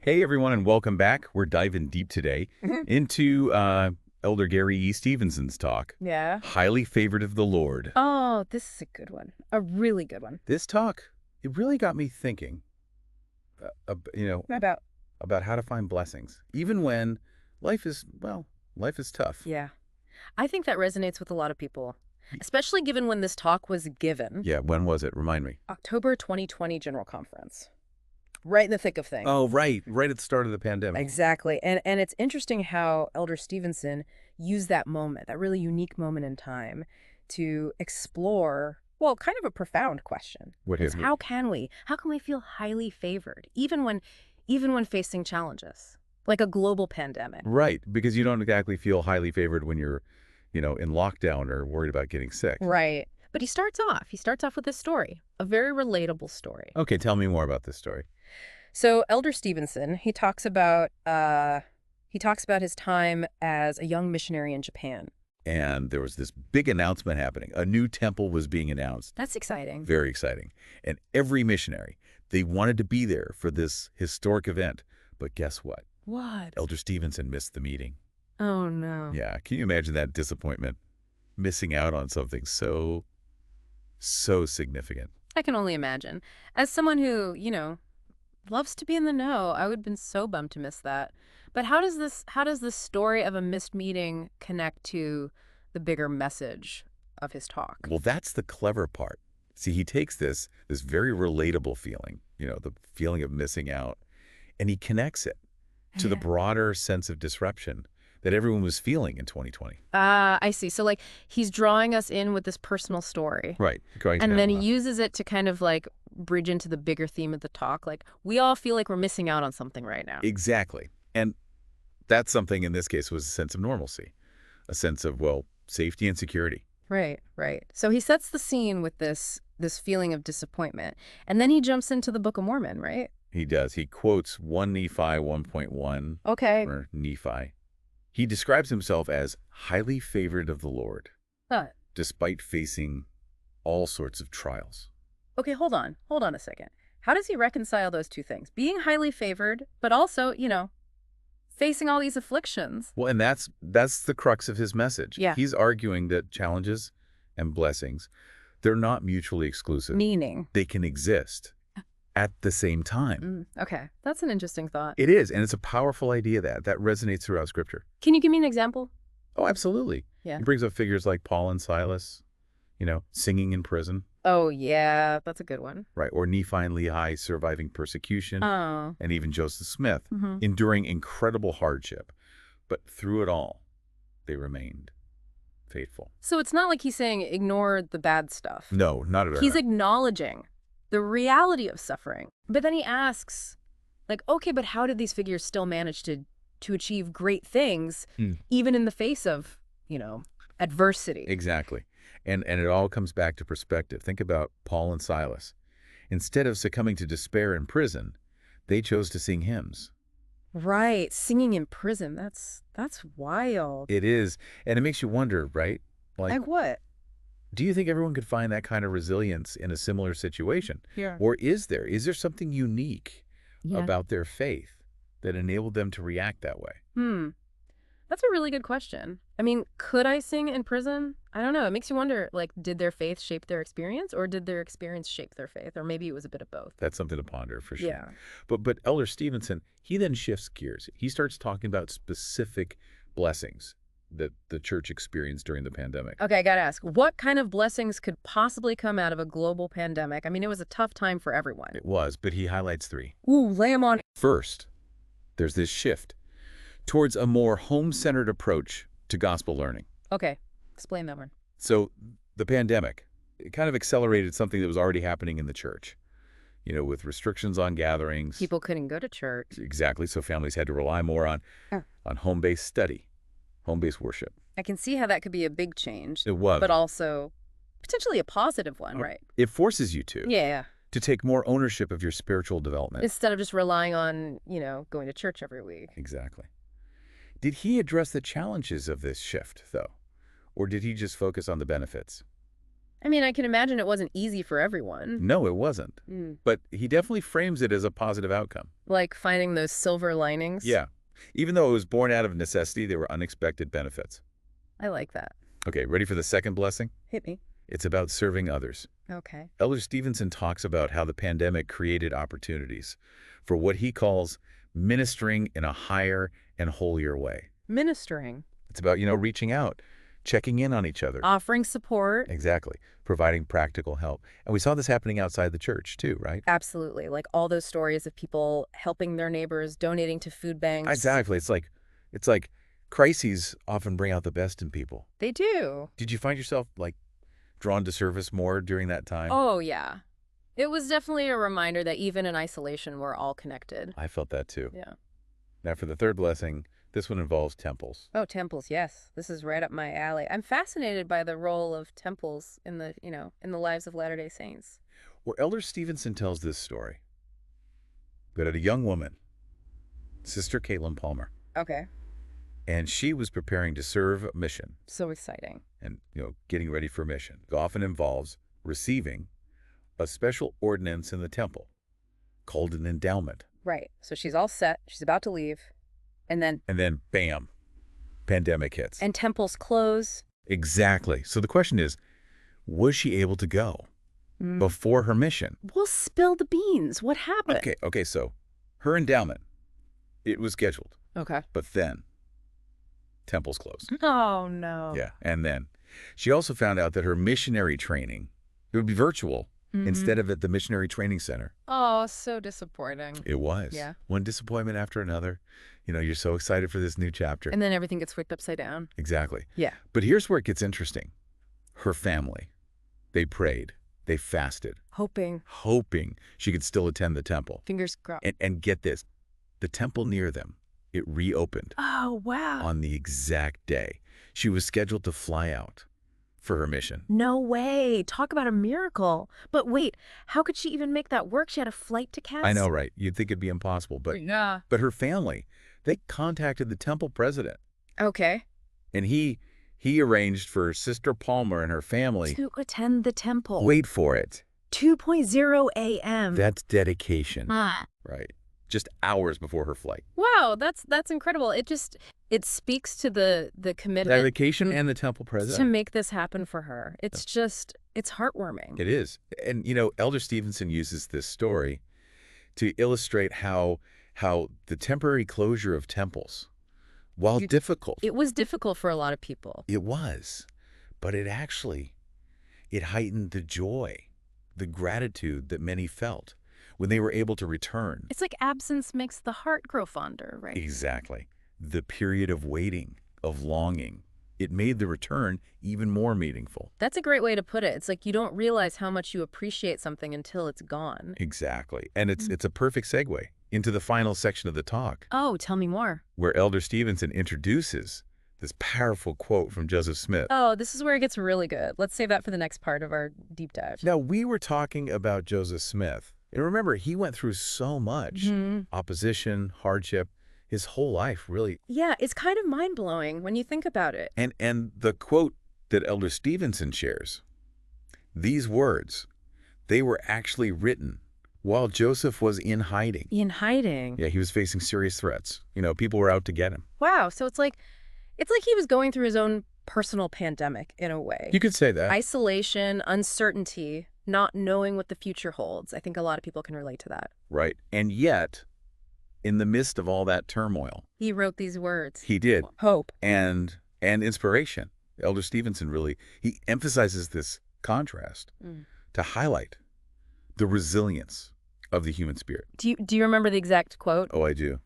Hey, everyone, and welcome back. We're diving deep today into Elder Gary E. Stevenson's talk, Yeah. Highly Favored of the Lord. Oh, this is a good one. A really good one. This talk, it really got me thinking, About, about how to find blessings, even when life is tough. yeah. I think that resonates with a lot of people, especially given when this talk was given. Yeah, when was it? Remind me. October 2020 General Conference. Right in the thick of things. Oh, right at the start of the pandemic. Exactly. And it's interesting how Elder Stevenson used that moment, that really unique moment in time, to explore, well, kind of a profound question. What Is hit me? how can we feel highly favored, even when facing challenges, like a global pandemic? Right, because you don't exactly feel highly favored when you're, in lockdown or worried about getting sick. Right. But he starts off with this story, a very relatable story. Okay, tell me more about this story. So Elder Stevenson, he talks about his time as a young missionary in Japan. And there was this big announcement happening. A new temple was being announced. That's exciting. Very exciting. And every missionary, they wanted to be there for this historic event. But guess what? What? Elder Stevenson missed the meeting. Oh, no. Yeah, can you imagine that disappointment? Missing out on something so significant. I can only imagine. As someone who, loves to be in the know, I would have been so bummed to miss that. But how does this story of a missed meeting connect to the bigger message of his talk? Well, that's the clever part. See, he takes this very relatable feeling, the feeling of missing out, and he connects it to the Yeah. broader sense of disruption that everyone was feeling in 2020. I see. So, like, he's drawing us in with this personal story. Right. Going And to then he uses it to kind of, like, bridge into the bigger theme of the talk. Like, we all feel like we're missing out on something right now. Exactly. And that something in this case was a sense of normalcy, a sense of, safety and security. Right, right. So he sets the scene with this feeling of disappointment. And then he jumps into the Book of Mormon, right? He does. He quotes 1 Nephi 1.1, Okay. or Nephi. He describes himself as highly favored of the Lord, Huh. despite facing all sorts of trials. Okay, hold on a second. How does he reconcile those two things? Being highly favored, but also, facing all these afflictions. Well, and that's the crux of his message. Yeah. He's arguing that challenges and blessings, they're not mutually exclusive. Meaning. They can exist at the same time. Okay, that's an interesting thought. It is, and it's a powerful idea that resonates throughout Scripture. Can you give me an example? Oh, absolutely. Yeah. He brings up figures like Paul and Silas, singing in prison, Oh, yeah, that's a good one. right? Or Nephi and Lehi surviving persecution, Oh. and even Joseph Smith Mm-hmm. enduring incredible hardship. But through it all, they remained faithful. So it's not like he's saying ignore the bad stuff. No, not at all. He's acknowledging the reality of suffering. But then he asks, like, okay, but how did these figures still manage to achieve great things, even in the face of, adversity? Exactly. And it all comes back to perspective. Think about Paul and Silas. Instead of succumbing to despair in prison, they chose to sing hymns. Right. Singing in prison. That's wild. It is. And it makes you wonder, right? Like what? Do you think everyone could find that kind of resilience in a similar situation? Yeah. Or is there something unique Yeah. about their faith that enabled them to react that way? That's a really good question. I mean, could I sing in prison? I don't know. It makes you wonder, like, did their faith shape their experience, or did their experience shape their faith? Or maybe it was a bit of both. That's something to ponder for sure. Yeah. But Elder Stevenson, he then shifts gears. He starts talking about specific blessings that the church experienced during the pandemic. Okay, I gotta ask, what kind of blessings could possibly come out of a global pandemic? I mean, it was a tough time for everyone. It was, but he highlights 3. Ooh, lay 'em on. First, there's this shift towards a more home-centered approach to gospel learning. Okay, explain that one. So the pandemic, it kind of accelerated something that was already happening in the church, with restrictions on gatherings. People couldn't go to church. Exactly. So families had to rely more on home-based study, home-based worship. I can see how that could be a big change. It was. But also potentially a positive one, right? It forces you to Yeah. take more ownership of your spiritual development. Instead of just relying on, going to church every week. Exactly. Did he address the challenges of this shift, though? Or did he just focus on the benefits? I mean, I can imagine it wasn't easy for everyone. No, it wasn't. Mm. But he definitely frames it as a positive outcome. Like finding those silver linings. Yeah. Even though it was born out of necessity, there were unexpected benefits. I like that. Okay, ready for the second blessing? Hit me. It's about serving others. Okay. Elder Stevenson talks about how the pandemic created opportunities for what he calls ministering in a higher and holier way. Ministering. It's about, reaching out, checking in on each other. Offering support. Exactly. Providing practical help. And we saw this happening outside the church too, right? Absolutely. Like all those stories of people helping their neighbors, donating to food banks. Exactly. It's like crises often bring out the best in people. They do. Did you find yourself drawn to service more during that time? Oh, yeah. It was definitely a reminder that even in isolation, we're all connected. I felt that too. Yeah. Now for the third blessing, this one involves temples. Oh, temples, yes. This is right up my alley. I'm fascinated by the role of temples in the lives of Latter-day Saints. Where Elder Stevenson tells this story, that a young woman, Sister Caitlin Palmer, Okay. and she was preparing to serve a mission So exciting. and, getting ready for a mission. It often involves receiving a special ordinance in the temple called an endowment. Right. So she's all set. She's about to leave. And then, bam, pandemic hits. and temples close. Exactly. So the question is, was she able to go before her mission? We'll spill the beans. What happened? Okay, so her endowment, it was scheduled, Okay. but then temples closed. Oh, no. Yeah, and then she also found out that her missionary training, it would be virtual instead of at the missionary training center. Oh, so disappointing. It was. Yeah. One disappointment after another. You're so excited for this new chapter. And then everything gets flipped upside down. Exactly. Yeah. But here's where it gets interesting. Her family, they prayed, they fasted, Hoping. she could still attend the temple. Fingers crossed. And get this, the temple near them, it reopened Oh, wow. on the exact day. She was scheduled to fly out for her mission. No way. Talk about a miracle. But wait, how could she even make that work? She had a flight to catch? I know, right? You'd think it'd be impossible, but Yeah. her family, they contacted the temple president, Okay. and he arranged for Sister Palmer and her family. To attend the temple. Wait for it. 2:00 a.m. That's dedication, Ah. right? Just hours before her flight. Wow, that's incredible. It speaks to the commitment Dedication and the temple to president. make this happen for her. It's heartwarming. It is. And, Elder Stevenson uses this story to illustrate how the temporary closure of temples, while difficult, It was difficult for a lot of people. it was, but it heightened the joy, the gratitude that many felt when they were able to return. It's like absence makes the heart grow fonder, right? Exactly. The period of waiting, of longing, it made the return even more meaningful. That's a great way to put it. It's like you don't realize how much you appreciate something until it's gone. Exactly. And it's a perfect segue into the final section of the talk, Oh, tell me more. where Elder Stevenson introduces this powerful quote from Joseph Smith. Oh, this is where it gets really good. Let's save that for the next part of our deep dive. Now, we were talking about Joseph Smith. And remember, he went through so much opposition, hardship, his whole life, really. Yeah, it's kind of mind-blowing when you think about it. And the quote that Elder Stevenson shares, these words, they were actually written while Joseph was in hiding. In hiding. Yeah, he was facing serious threats. People were out to get him. Wow, so it's like he was going through his own personal pandemic in a way. You could say that. Isolation, uncertainty, not knowing what the future holds. I think a lot of people can relate to that. Right. And yet, in the midst of all that turmoil, He wrote these words. he did. Hope. And inspiration. Elder Stevenson he emphasizes this contrast to highlight the resilience of the human spirit. Do you remember the exact quote? Oh, I do.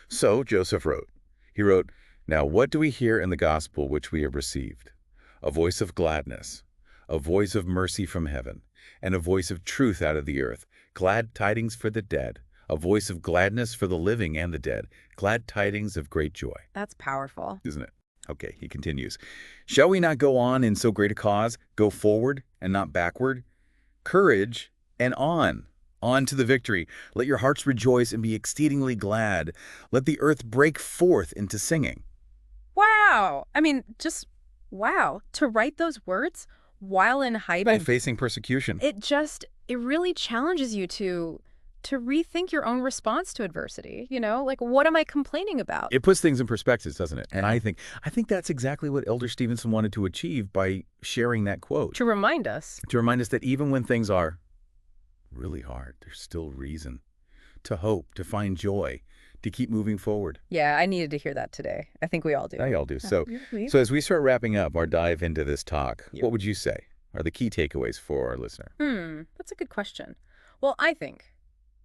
So Joseph wrote. He wrote, "Now what do we hear in the gospel which we have received? A voice of gladness, a voice of mercy from heaven, and a voice of truth out of the earth, glad tidings for the dead, a voice of gladness for the living and the dead, glad tidings of great joy." That's powerful. Isn't it? Okay, he continues. "Shall we not go on in so great a cause? Go forward and not backward? Courage and on to the victory. Let your hearts rejoice and be exceedingly glad. Let the earth break forth into singing." Wow. I mean, just wow. To write those words while in By heightened, facing persecution. it really challenges you to rethink your own response to adversity. Like, what am I complaining about? It puts things in perspective, doesn't it? And I think that's exactly what Elder Stevenson wanted to achieve by sharing that quote. To remind us. To remind us that even when things are really hard, there's still reason to hope, to find joy, to keep moving forward. Yeah, I needed to hear that today. I think we all do. I all do. So as we start wrapping up our dive into this talk, what would you say are the key takeaways for our listener? That's a good question. Well, I think,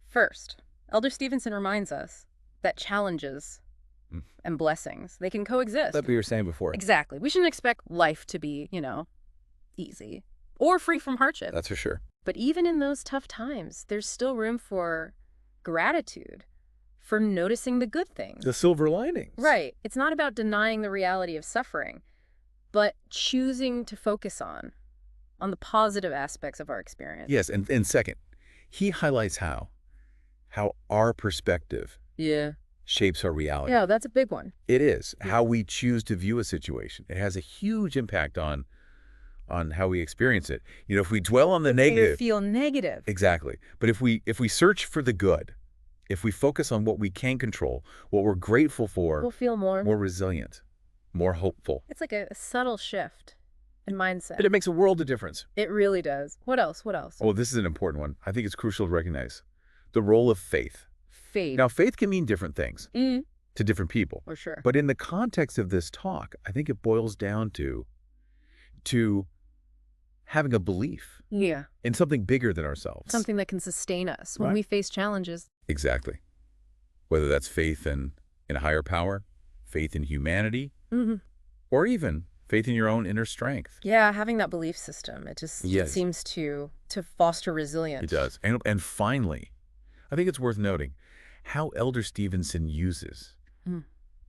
first, Elder Stevenson reminds us that challenges and blessings, they can coexist. Like we were saying before. Exactly. We shouldn't expect life to be, easy or free from hardship. That's for sure. But even in those tough times, there's still room for gratitude, for noticing the good things. The silver linings. Right. It's not about denying the reality of suffering, but choosing to focus on the positive aspects of our experience. Yes, and second, he highlights how our perspective shapes our reality. Yeah, that's a big one. It is. How we choose to view a situation. It has a huge impact on how we experience it. If we dwell on the negative. You feel negative. Exactly. But if we search for the good, if we focus on what we can control, what we're grateful for, we'll feel more resilient, more hopeful. It's like a subtle shift in mindset. But it makes a world of difference. It really does. What else? Oh, this is an important one. I think it's crucial to recognize the role of faith. Faith. Now, faith can mean different things to different people. For sure. But in the context of this talk, I think it boils down to having a belief in something bigger than ourselves. Something that can sustain us when we face challenges. Exactly. Whether that's faith in a higher power, faith in humanity, or even faith in your own inner strength. Yeah, having that belief system, it just it seems to foster resilience. It does. And finally, I think it's worth noting how Elder Stevenson uses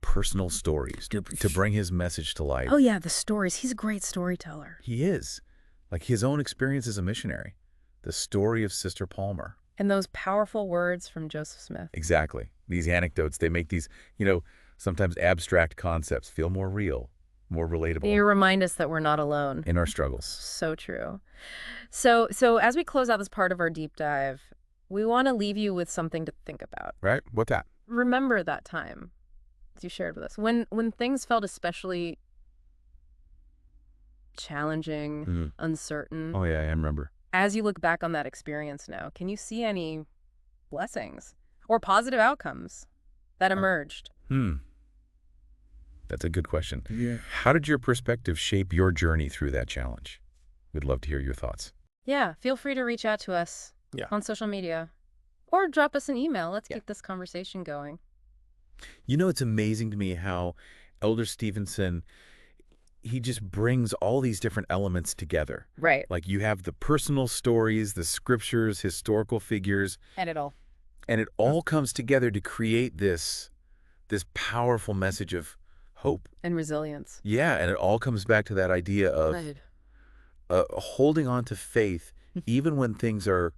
personal stories to bring his message to life. Oh, yeah, the stories. He's a great storyteller. He is. Like his own experience as a missionary. The story of Sister Palmer. And those powerful words from Joseph Smith. Exactly. These anecdotes, they make these, sometimes abstract concepts feel more real, more relatable. They remind us that we're not alone. In our struggles. So true. So as we close out this part of our deep dive, we want to leave you with something to think about. Right? What's that? Remember that time, as you shared with us, when things felt especially challenging, uncertain. Oh, yeah, I remember. As you look back on that experience now, can you see any blessings or positive outcomes that emerged? That's a good question. Yeah. How did your perspective shape your journey through that challenge? We'd love to hear your thoughts. Yeah, feel free to reach out to us on social media or drop us an email. Let's keep this conversation going. It's amazing to me how Elder Stevenson, he just brings all these different elements together. Right. Like you have the personal stories, the scriptures, historical figures. And it all comes together to create this powerful message of hope. And resilience. Yeah, and it all comes back to that idea of holding on to faith even when things are,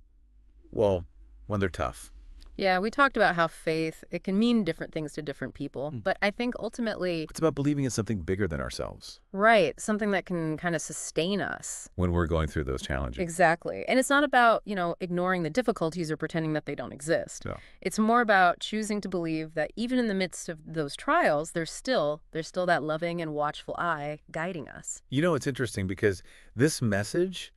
when they're tough. Yeah, we talked about how faith, it can mean different things to different people. But I think ultimately, it's about believing in something bigger than ourselves. Right. Something that can kind of sustain us. When we're going through those challenges. Exactly. And it's not about, ignoring the difficulties or pretending that they don't exist. No. It's more about choosing to believe that even in the midst of those trials, there's still that loving and watchful eye guiding us. It's interesting because this message,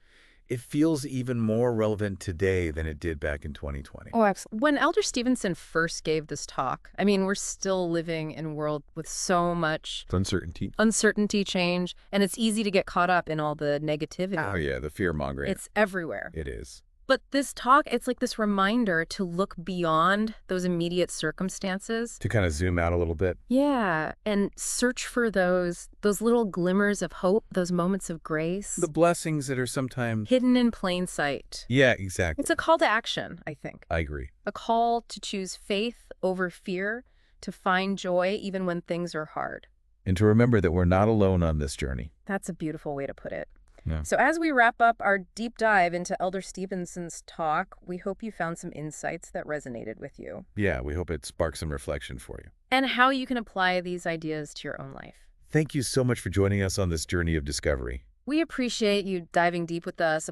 it feels even more relevant today than it did back in 2020. Oh, absolutely. When Elder Stevenson first gave this talk, we're still living in a world with so much uncertainty, change, and it's easy to get caught up in all the negativity. Oh, yeah, the fear-mongering. It's everywhere. It is. But this talk, it's like this reminder to look beyond those immediate circumstances. To kind of zoom out a little bit. Yeah, and search for those little glimmers of hope, those moments of grace. The blessings that are sometimes hidden in plain sight. Yeah, exactly. It's a call to action, I think. I agree. A call to choose faith over fear, to find joy even when things are hard. And to remember that we're not alone on this journey. That's a beautiful way to put it. Yeah. So as we wrap up our deep dive into Elder Stevenson's talk, we hope you found some insights that resonated with you. Yeah, we hope it sparks some reflection for you. And how you can apply these ideas to your own life. Thank you so much for joining us on this journey of discovery. We appreciate you diving deep with us.